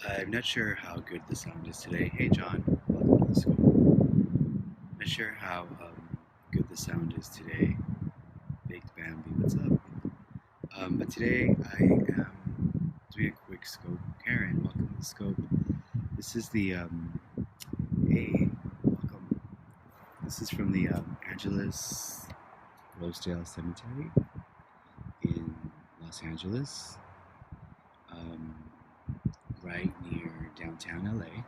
I'm not sure how good the sound is today. Hey John, welcome to the school. Not sure how good the sound is today. Baked Bambi, what's up? But today I am doing a quick scope. Karen, welcome to the scope. This is the a welcome. This is from the Angelus Rosedale Cemetery in Los Angeles, um, right near downtown LA.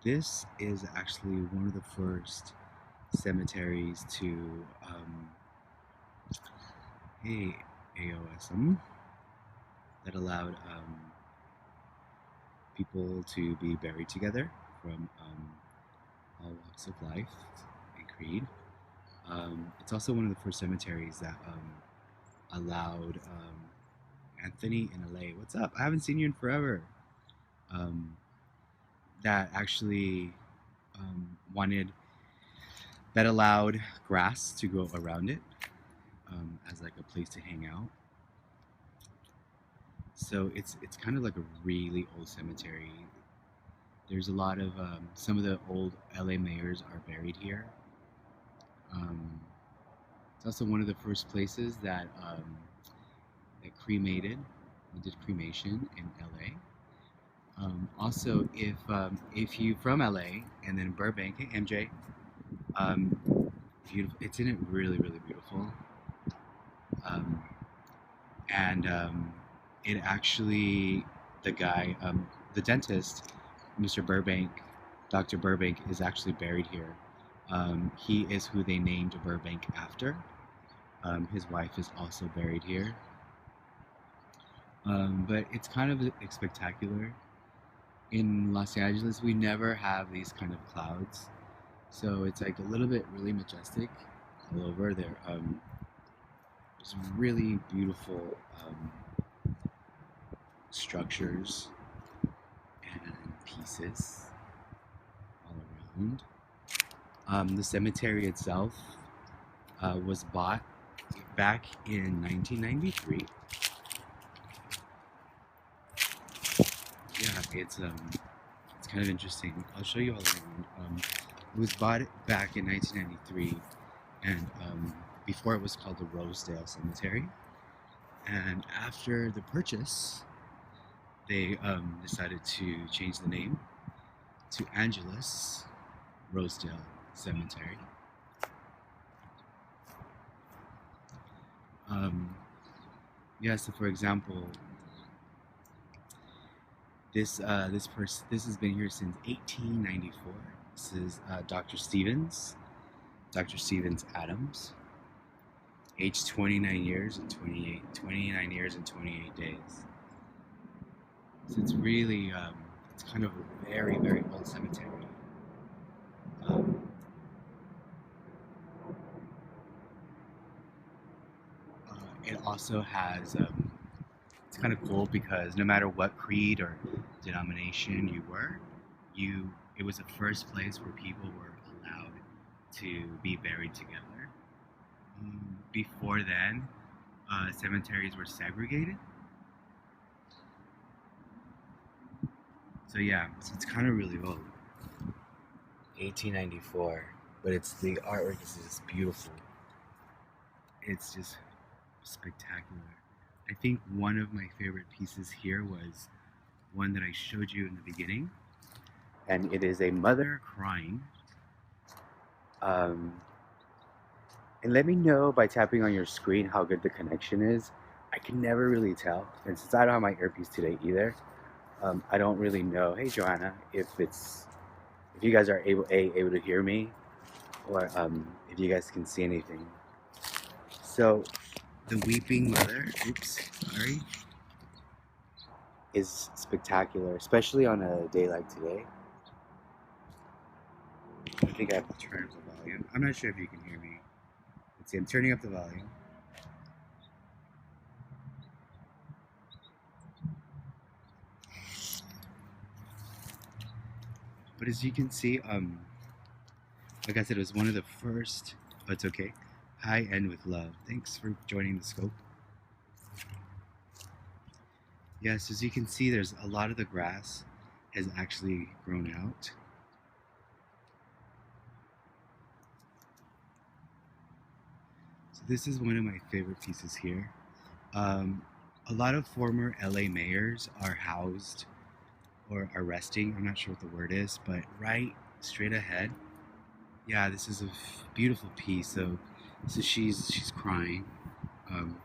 This is actually one of the first cemeteries to, hey, AOSM, that allowed people to be buried together from all walks of life and creed. It's also one of the first cemeteries that allowed Anthony in LA. What's up? I haven't seen you in forever. Um, that actually wanted that allowed grass to go around it as like a place to hang out. So it's kind of like a really old cemetery. There's a lot of some of the old LA mayors are buried here. It's also one of the first places that cremated and did cremation in LA. Also, if you from LA and then Burbank, hey MJ, beautiful. It's in it really beautiful, um, and it actually the guy, the dentist, Mr. Burbank, Dr. Burbank is actually buried here. He is who they named Burbank after. His wife is also buried here. But it's kind of spectacular. In Los Angeles, we never have these kind of clouds. So it's like a little bit really majestic all over there. There's really beautiful structures and pieces all around. The cemetery itself was bought back in 1993. Yeah, it's kind of interesting. I'll show you all around. It was bought back in 1993, and before it was called the Rosedale Cemetery. And after the purchase, they decided to change the name to Angelus Rosedale Cemetery. Yeah, so for example, this has been here since 1894. This is Dr. Stevens, Dr. Stevens Adams, age 29 years and 29 years and 28 days. So it's really, it's kind of a very old cemetery. It also has, it's kind of cool because no matter what creed or denomination you were, it was the first place where people were allowed to be buried together. Before then, cemeteries were segregated. So yeah, so it's kind of really old. 1894, but the artwork is just beautiful. It's just spectacular. I think one of my favorite pieces here was one that I showed you in the beginning, and it is a mother crying. And let me know by tapping on your screen how good the connection is. I can never really tell, and since I don't have my earpiece today either, I don't really know. Hey Joanna, if you guys are able to hear me, or if you guys can see anything. So the weeping mother, oops, sorry, is spectacular, especially on a day like today. I think I have to turn up the volume. I'm not sure if you can hear me. Let's see, I'm turning up the volume. But as you can see, like I said, it was one of the first, but it's okay. Hi, end with love. Thanks for joining the scope. Yes, as you can see, there's a lot of the grass has actually grown out. So this is one of my favorite pieces here. Um, a lot of former LA mayors are housed or are resting. I'm not sure what the word is, but right straight ahead. Yeah, this is a beautiful piece. So she's crying. Um,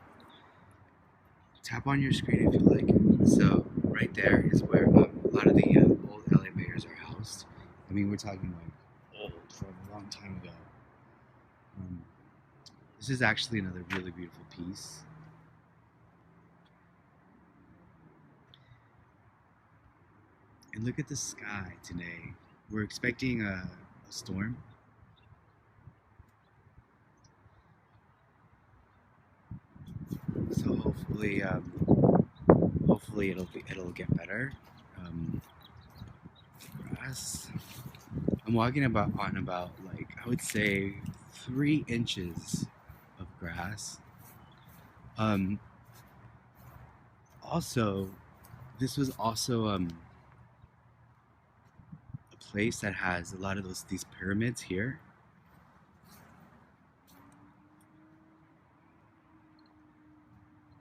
Tap on your screen if you like. So right there is where a lot of the old LA mayors are housed. I mean, we're talking like old from a long time ago. Um, this is actually another really beautiful piece. And look at the sky today. We're expecting a storm. So hopefully it'll get better. Um, Grass. I'm walking about like I would say 3 inches of grass. Um, Also, this was also a place that has a lot of these pyramids here.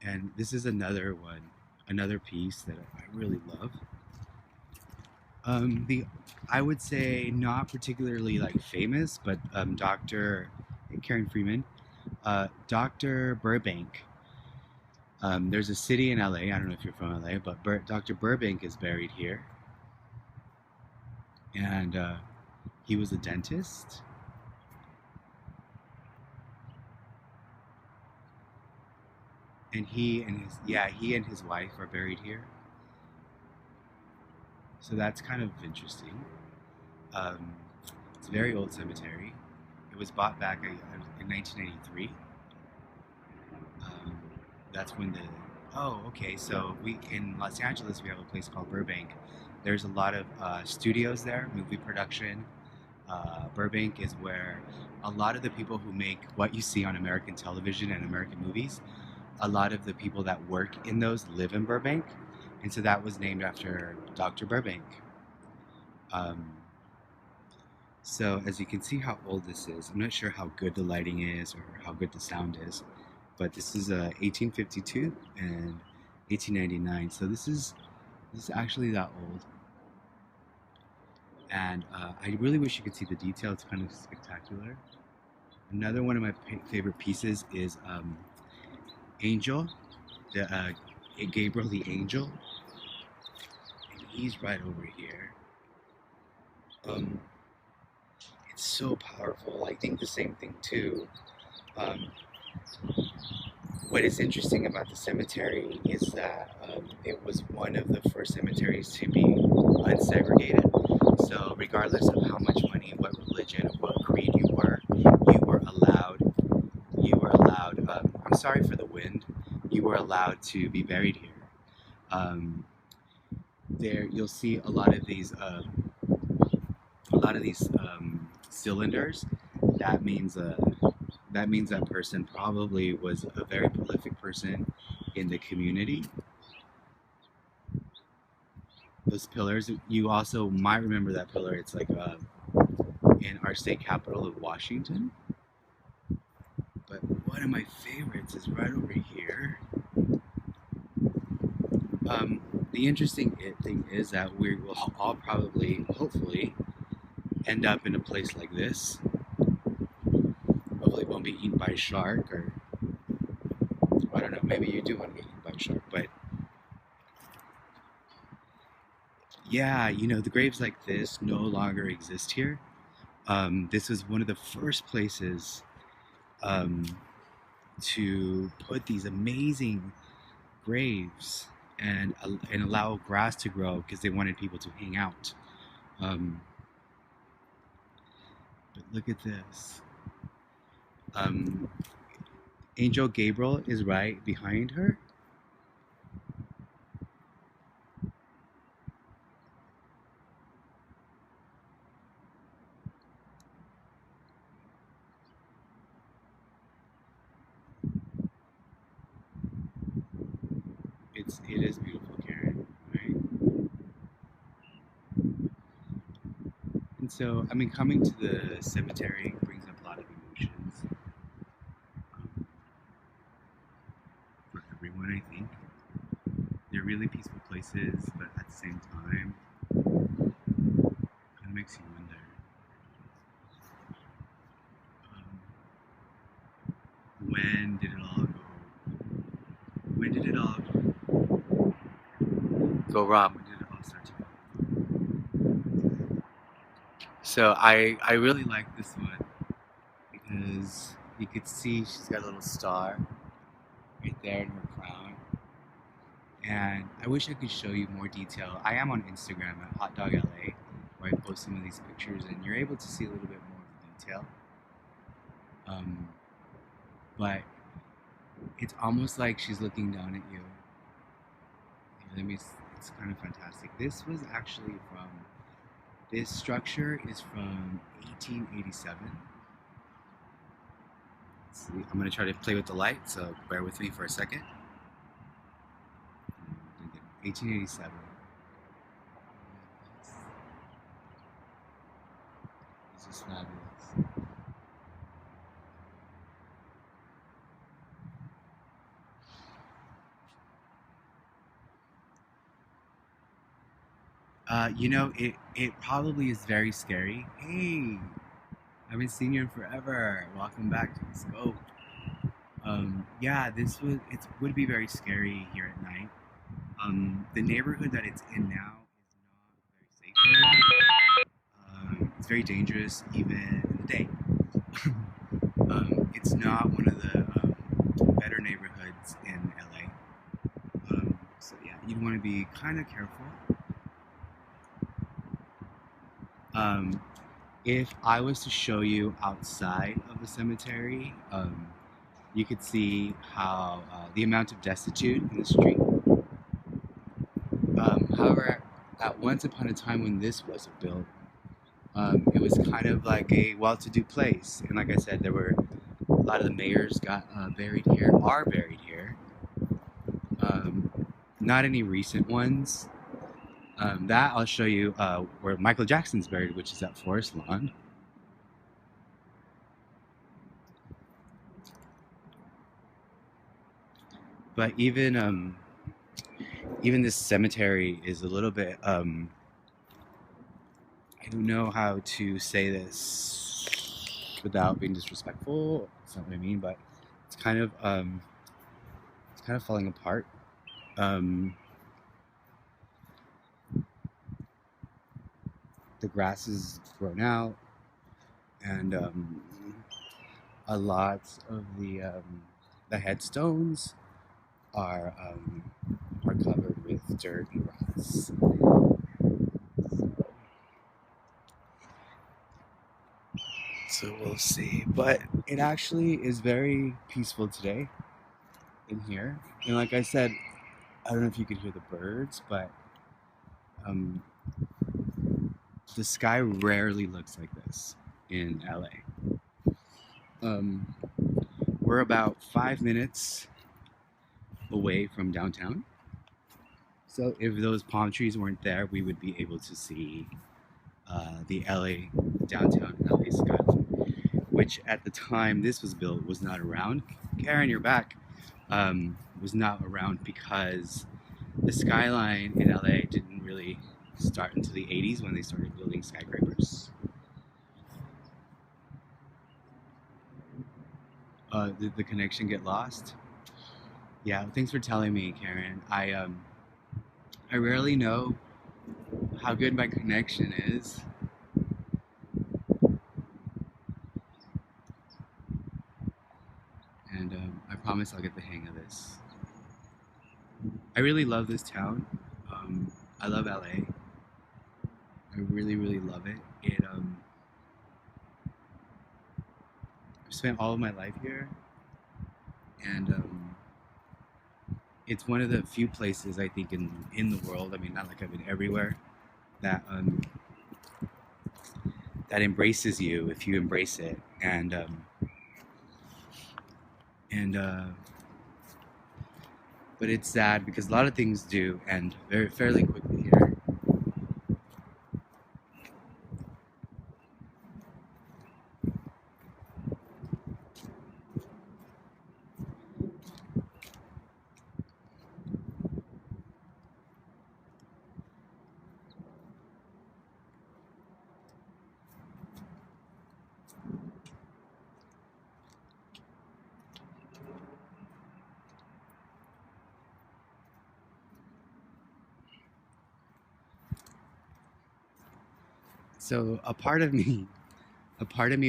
And this is another one, another piece that I really love. The I would say not particularly like famous, but Dr. Karen Freeman, Dr. Burbank. There's a city in LA. I don't know if you're from LA, but Dr. Burbank is buried here, and he was a dentist. And he and his wife are buried here. So that's kind of interesting. Um, it's a very old cemetery. It was bought back in 1993. Um, that's when the okay. So we in Los Angeles we have a place called Burbank. There's a lot of studios there, movie production. Burbank is where a lot of the people who make what you see on American television and American movies, a lot of the people that work in those live in Burbank, and so that was named after Dr. Burbank. Um, So as you can see how old this is, I'm not sure how good the lighting is or how good the sound is, but this is 1852 and 1899. So this is actually that old, and I really wish you could see the detail. It's kind of spectacular. Another one of my favorite pieces is Angel, the Gabriel the Angel, and he's right over here. Um, it's so powerful. I think the same thing too. Um, What is interesting about the cemetery is that it was one of the first cemeteries to be unsegregated. So regardless of how much money, what religion, what creed you were allowed. I'm sorry for the wind. You were allowed to be buried here. Um, there, you'll see a lot of these cylinders. That means that means that person probably was a very prolific person in the community. Those pillars, you also might remember that pillar. It's like in our state capital of Washington. But one of my favorites is right over here. Um, the interesting thing is that we will all probably, hopefully, end up in a place like this. Hopefully, it won't be eaten by a shark, or I don't know. Maybe you do want to get eaten by a shark, but yeah, the graves like this no longer exist here. This was one of the first places um, to put these amazing graves and allow grass to grow because they wanted people to hang out. Um, but look at this. Um, Angel Gabriel is right behind her. It is beautiful, Karen. So, I mean, coming to the cemetery brings up a lot of emotions for everyone, I think. They're really peaceful places, but at the same time, kind of makes you wonder, um, when did it all when did it all go wrong? When did it all start to go? So I really like this one because you could see she's got a little star right there in her crown. And I wish I could show you more detail. I am on Instagram at HotDogLA, where I post some of these pictures, and you're able to see a little bit more of the detail. But it's almost like she's looking down at you. It's kind of fantastic. This structure is from 1887. Let's see, I'm going to try to play with the light, so bear with me for a second. 1887. This is fabulous. It probably is very scary. Hey, I haven't seen you in forever. Welcome back to the scope. Yeah, it would be very scary here at night. The neighborhood that it's in now is not a very safe neighborhood. It's very dangerous even in the day. It's not one of the better neighborhoods in LA. So yeah, you'd want to be kind of careful. If I was to show you outside of the cemetery, you could see how the amount of destitute in the street. However, at once upon a time when this was built, it was kind of like a well-to-do place, and like I said, there were a lot of the mayors are buried here. Not any recent ones. That I'll show you where Michael Jackson's buried, which is at Forest Lawn. But even this cemetery is a little bit I don't know how to say this without being disrespectful. That's not what I mean, but it's kind of falling apart. The grass is grown out, and a lot of the headstones are covered with dirt and grass. So we'll see. But it actually is very peaceful today in here. And like I said, I don't know if you could hear the birds, but the sky rarely looks like this in LA. We're about 5 minutes away from downtown. So if those palm trees weren't there, we would be able to see the downtown LA skyline, which at the time this was built was not around. Karen, you're back. Was not around because the skyline in LA didn't really start until the 80s when they started building skyscrapers. Did the connection get lost? Yeah, thanks for telling me, Karen. I rarely know how good my connection is. And I promise I'll get the hang of this. I really love this town. I love LA. I really, really love it. I've spent all of my life here, and it's one of the few places I think in the world. I mean, not like I've been everywhere. That embraces you if you embrace it, and but it's sad because a lot of things do end fairly quickly here. So a part of me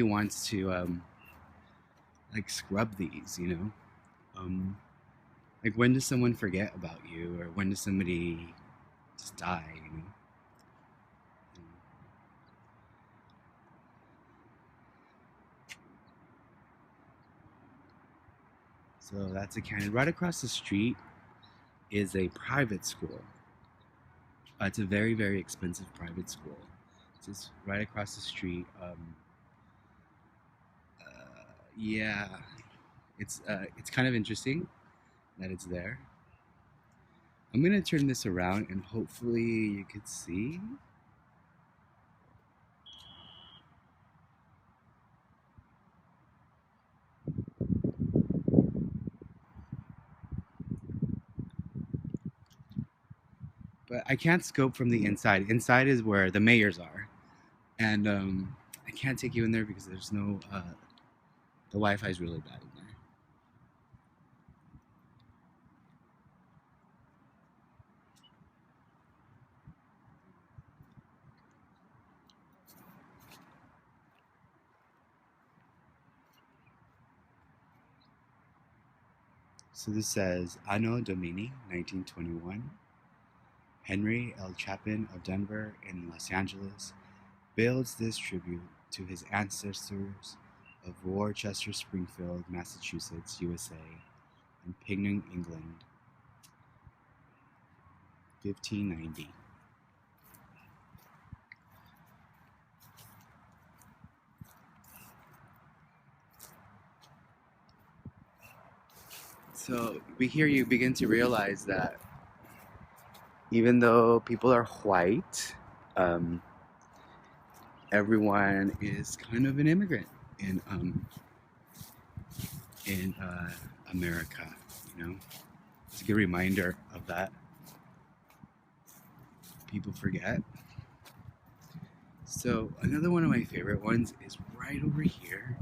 wants to like scrub these, you know. Like when does someone forget about you, or when does somebody just die, you know? So that's a canyon. Right across the street is a private school. It's a very, very expensive private school. It's just right across the street. Yeah, it's kind of interesting that it's there. I'm gonna turn this around and hopefully you could see. But I can't scope from the inside. Inside is where the mayors are, and I can't take you in there because there's no. The Wi-Fi is really bad in there. So this says Anno Domini 1921. Henry L. Chapin of Denver in Los Angeles builds this tribute to his ancestors of Worcester, Springfield, Massachusetts, USA, and Pignon, England, 1590. So we hear you begin to realize that even though people are white, um, everyone is kind of an immigrant in America. You know, it's a good reminder of that. People forget. So another one of my favorite ones is right over here.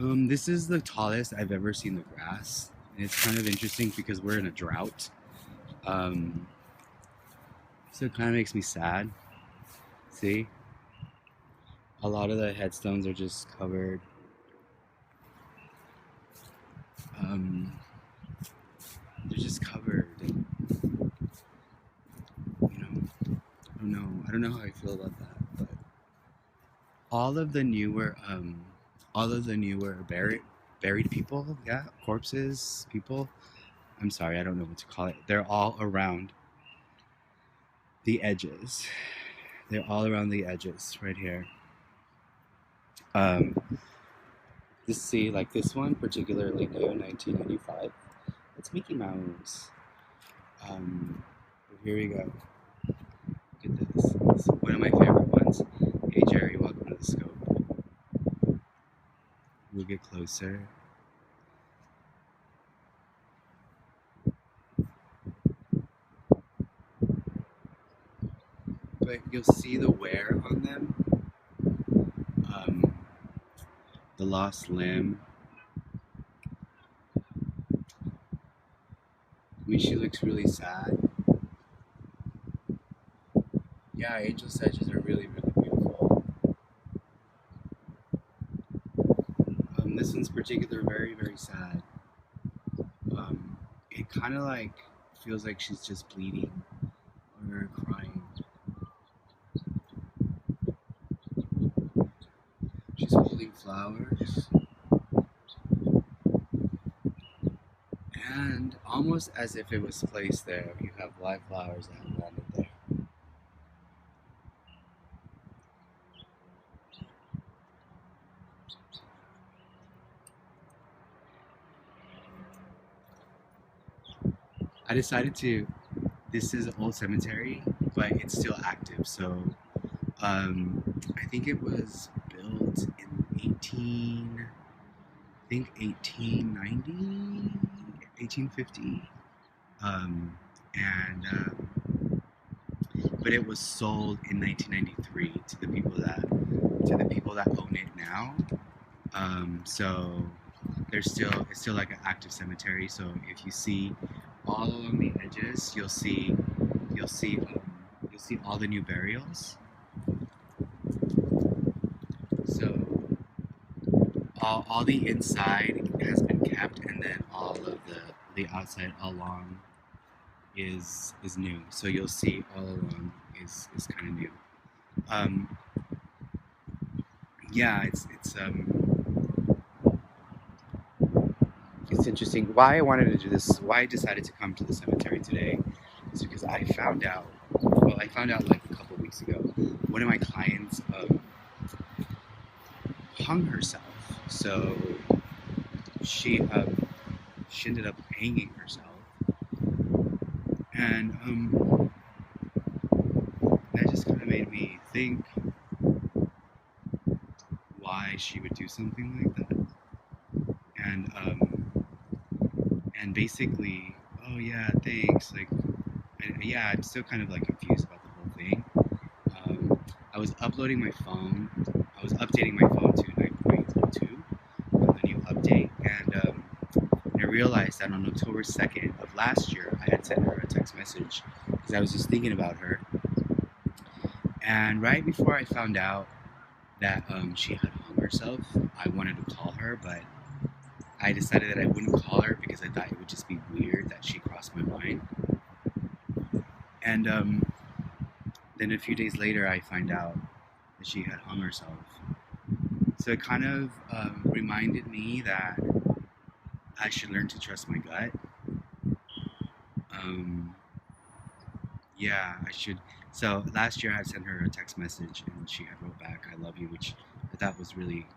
This is the tallest I've ever seen the grass. And it's kind of interesting because we're in a drought. Um, so it kind of makes me sad. See? A lot of the headstones are just covered. They're just covered. And, you know, I don't know how I feel about that. But all of the newer, buried people, yeah, corpses, people. I'm sorry, I don't know what to call it. They're all around the edges. They're all around the edges right here. See, like this one, particularly new, 1995. It's Mickey Mouse. Here we go. Look at this. It's one of my favorite ones. Hey Jerry, welcome to the scope. We'll get closer. But you'll see the wear on them. The lost limb. I mean, she looks really sad. Yeah, angel sedges are really, really beautiful. This one's particular, very, very sad. It kind of like feels like she's just bleeding or crying. She's holding flowers. And almost as if it was placed there, you have live flowers that have landed there. I decided to, this is an old cemetery, but it's still active. So I think it was built in 1890, 1850. But it was sold in 1993 to the people that own it now. So it's still like an active cemetery. So if you see all along the edges, you'll see all the new burials. So all the inside has been kept, and then all of the outside along is new. So you'll see all along is kind of new. Um, yeah, it's interesting. Why I wanted to do this, why I decided to come to the cemetery today, is because I found out. Well, I found out like a couple weeks ago. One of my clients hung herself. So she ended up hanging herself, and that just kind of made me think why she would do something like that. And basically, oh yeah, thanks. Like, yeah, I'm still kind of like confused about the whole thing. I was uploading my phone. I was updating my phone to 9.02 on the new update, and I realized that on October 2nd of last year, I had sent her a text message because I was just thinking about her. And right before I found out that she had hung herself, I wanted to call her, but I decided that I wouldn't call her because I thought it would just be weird that she crossed my mind. And then a few days later, I find out that she had hung herself. So it kind of reminded me that I should learn to trust my gut. Um, yeah, I should. So last year I had sent her a text message and she had wrote back, "I love you," which I thought was really.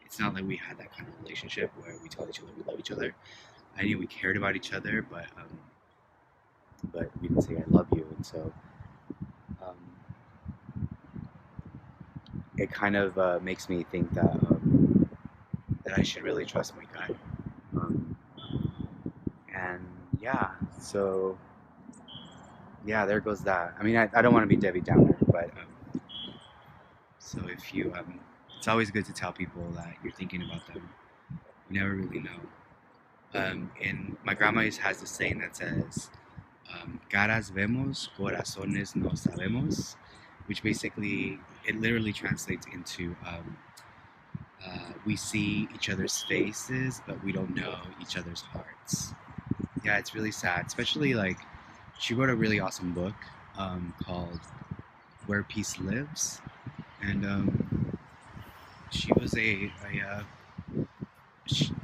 It's not like we had that kind of relationship where we tell each other we love each other. I knew we cared about each other, but we didn't say "I love you," and so um, it kind of makes me think that I should really trust my gut. Um, and yeah, so yeah, there goes that. I mean, I don't want to be Debbie Downer, but so if you, it's always good to tell people that you're thinking about them. You never really know. And my grandma has this saying that says, "Caras vemos, corazones no sabemos," which basically it literally translates into we see each other's faces, but we don't know each other's hearts. Yeah, it's really sad. Especially like she wrote a really awesome book called "Where Peace Lives," and she was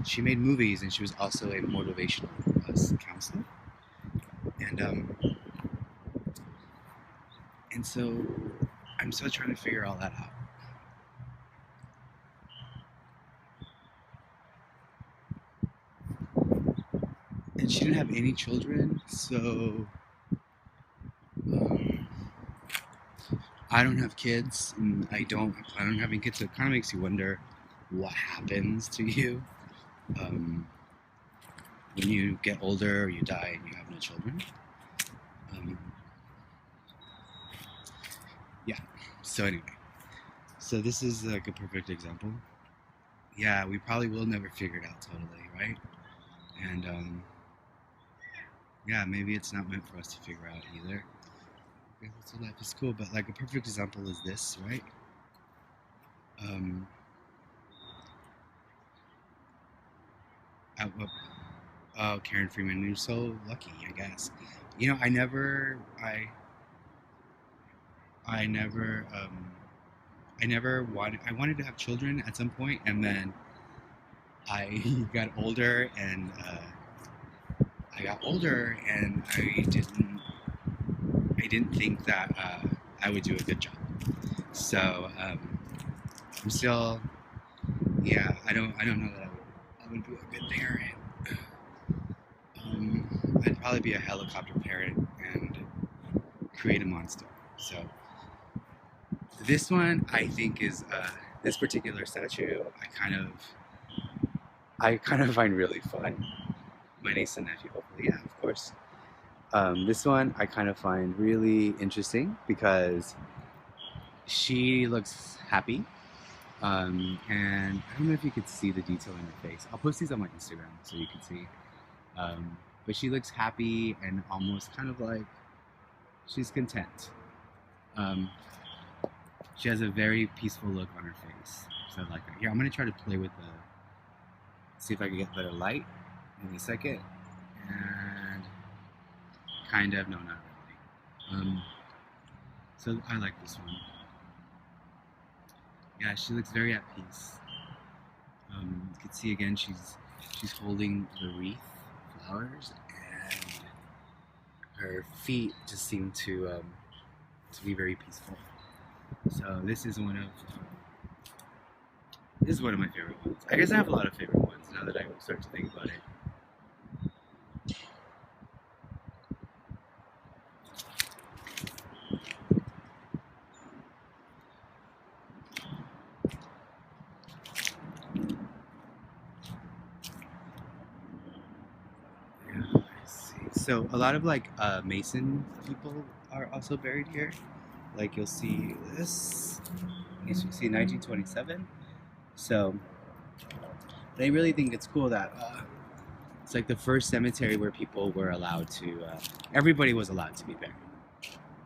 she made movies, and she was also a motivational counselor, and um, and so I'm still trying to figure all that out. And she didn't have any children, so um, I don't have kids, and I don't plan on having kids. So it kind of makes you wonder what happens to you when you get older or you die and you have no children. Um, yeah. So anyway, so this is like a perfect example. Yeah, we probably will never figure it out totally, right? And yeah, maybe it's not meant for us to figure out either. Yeah, so life is cool, but like a perfect example is this, right? Um, I, oh, Karen Freeman, you're so lucky, I guess. You know, I never, I wanted to have children at some point, and then I got older, and I didn't think that I would do a good job. So I'm still, yeah, I don't know that I would be a good parent. I'd probably be a helicopter parent and create a monster. So this one I think is this particular statue I kind of find really fun. My niece and nephew, hopefully, yeah, of course. This one I kind of find really interesting because she looks happy. And I don't know if you could see the detail in her face. I'll post these on my Instagram so you can see. Um, but she looks happy and almost kind of like she's content. Um, she has a very peaceful look on her face, so I like her. Here, I'm gonna try to play with the, see if I can get better light in a second, and kind of, no, not really. So I like this one. Yeah, she looks very at peace. You can see again, she's holding the wreath of flowers, and her feet just seem to be very peaceful. So this is one of my favorite ones. I guess I have a lot of favorite ones now that I start to think about it. Yeah, I see. So a lot of like Mason people are also buried here. Like you'll see this. You see 1927. So I really think it's cool that it's like the first cemetery where people were allowed to, everybody was allowed to be buried,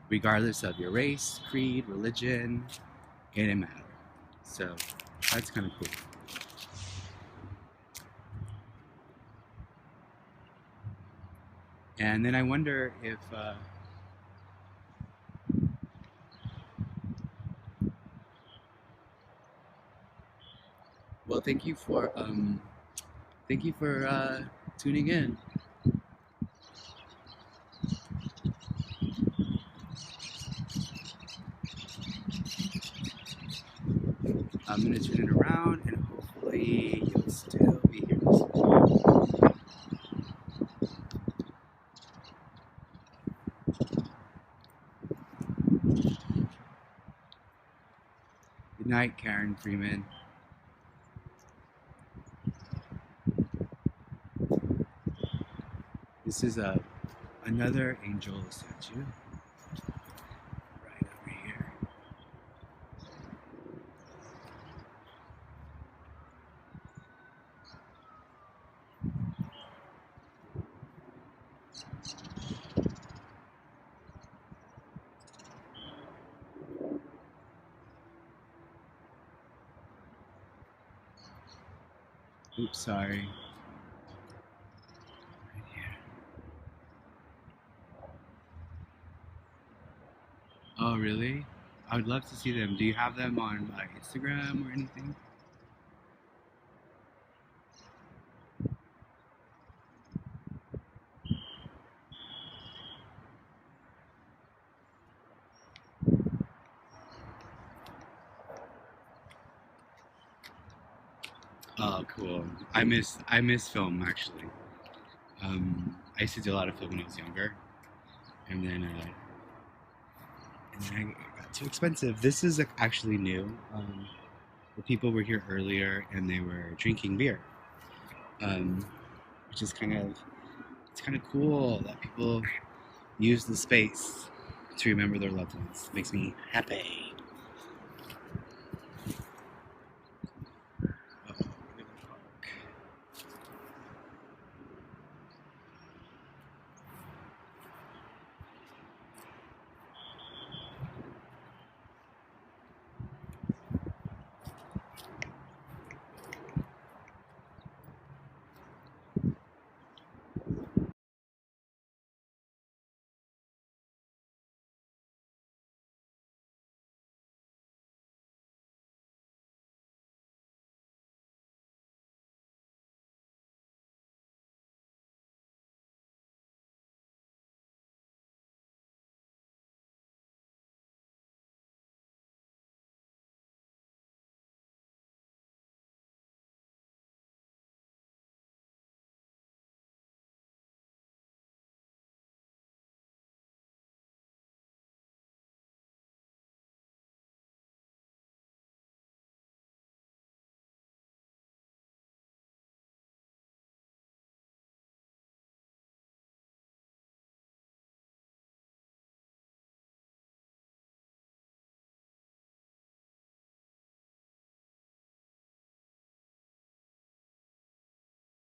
regardless of your race, creed, religion. It didn't matter. So that's kind of cool. And then I wonder if well, thank you for tuning in. I'm gonna turn it around, and hopefully you'll still be here. Good night, Karen Freeman. This is another angel statue right over here. Oops, sorry. Right here. Oh, really? I would love to see them. Do you have them on Instagram or anything? Oh, cool. I miss film actually. I used to do a lot of film when I was younger, and then it got too expensive. This is actually new. The people were here earlier and they were drinking beer, which is kind of cool that people use the space to remember their loved ones. Makes me happy.